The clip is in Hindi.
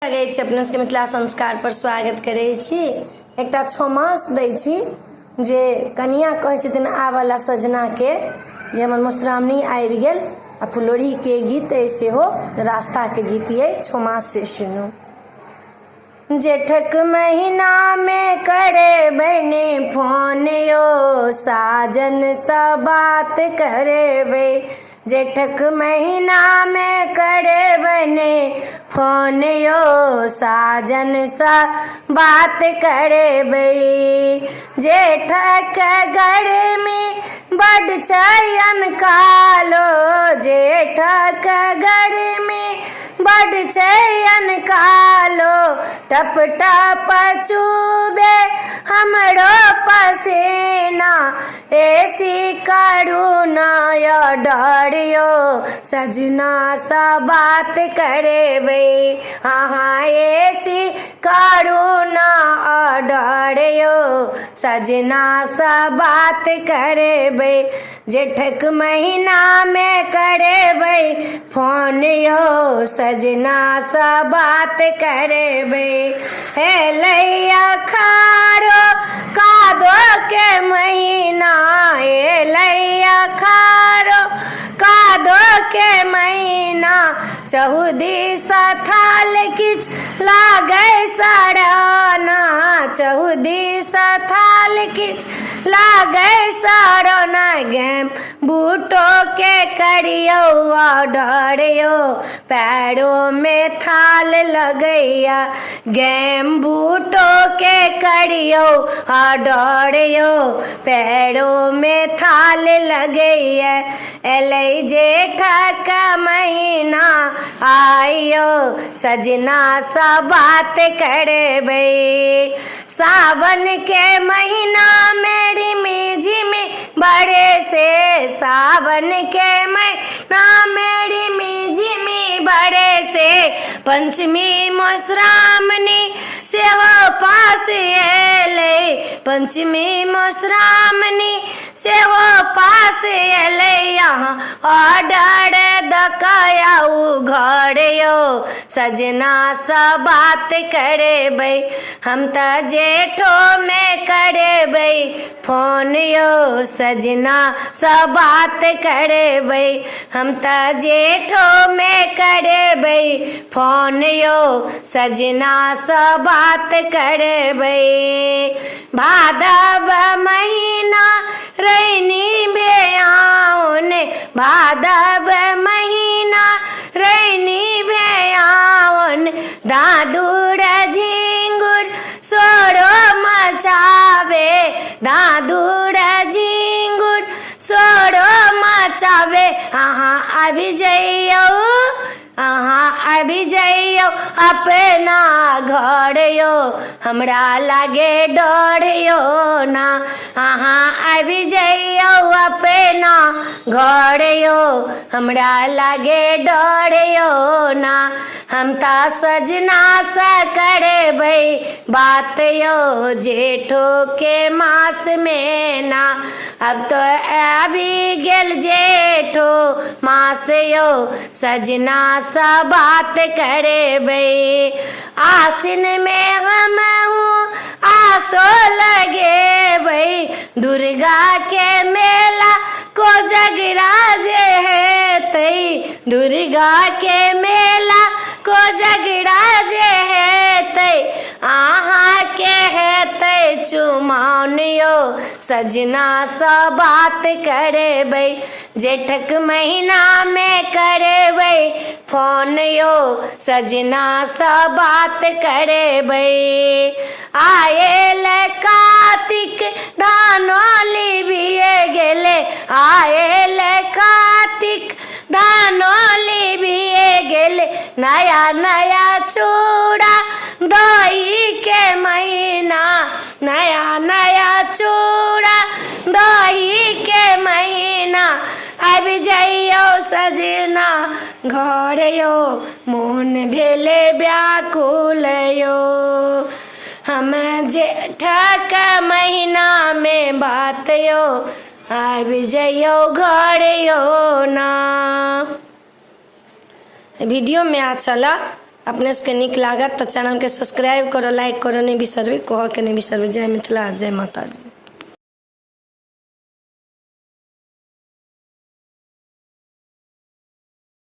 अपना सबके मिथिला संस्कार पर स्वागत करै छी। एकटा छोमास दै छी जे कनिया कहै छथिन आबला सजना के जे हमर मधुश्रावणी आबि गेल आ फुलोढ़ी के गीत अइ सेहो रास्ता के गीत अइ। छोमास से सुनू। जेठक महीना में करे बने फोन यो साजन सा बात करे बे। जेठक महीना में करे बने फोन यो साजन सा बात करे बे। जेठक गर्मी बड़ चयन कालो जेठक गर्मी बड़ चयन कालो टप टप चूबे हमरो पसीना ऐसी करुणा यो डरियो सजना सा बात करे बे। हाँ ऐसी करुणा डरियो सजना सा बात करे बे। जेठक महीना में करे बे फोन यो सजना सा बात करे बे। हे लैया खारो कादो के महीना हे लैया खारो कादो के महीना चहुदी सथाल किछ लागे सराना चहुदी सथाल किछ लागे सराना गेम बूटो के करियो डरियो पैरों में थाल लगैया गेम बूटो के करियो डरियो पैरों में थाल लगैया। एलै जेठक महीना आइयो सजना सा बात करे बे। सावन के महीना में रिमी झिमी बड़े से सावन के महीना में रिमी झिमी बड़े से पंचमी मधुश्रावणी सेहो पास एलै पंचमी मधुश्रावणी सेहो पास एलै। यहाँ ऑर्डर दकायाऊ घर यो सजना सा बात करे बे। हम त जेठो में करे बे फोन यो सजना सा बात करे बे। हम त जेठो में करे बे फोन यो सजना सा बात करे बे। भादव महीना रैनी भेयाउन भादव महीना रैनी भेयाउन दादुर झिंगुर सोरो मचावे दादुर झिंगुर सोरो मचावे। अहाँ अभी जइयो अहाँ अभी जइयो अपना घर यो हमरा लागे डर यो ना। अहाँ अभी जइयो अपना घर यो हमरा लागे डर यो ना। हम ता सजना सा करे बे बात यो जेठो के मास में ना। अब तो अभी गेल जेठो मास यो सजना सा बात करे बे। आसिन में हम आसो लगे बे दुर्गा के मेला को जगराज है तई दुर्गा के मेला को जगराज है तई आहा के है तई चुमाउन यो सजना सा बात करे बे। जेठक महीना में करे बे फोन यो सजना सा बात करे बे। आयल कार्तिक धानोली बिये गेले आयल कार्तिक धानोली बिये गेले। नया नया चूड़ा दही के महीना नया नया चूड़ा दही के महीना। अब जइयो सजना घर यो मोन भेले व्याकुल यो। हम जेठक महीना में बात यो अब जइयो घर यो ना। वीडियो में अच्छा लगा अपने सबके नीक लागत तो चैनल के सब्सक्राइब करो, लाइक करो नहीं बिसरबे, कह के नहीं बिसरबे। जय मिथिला, जय माता दी।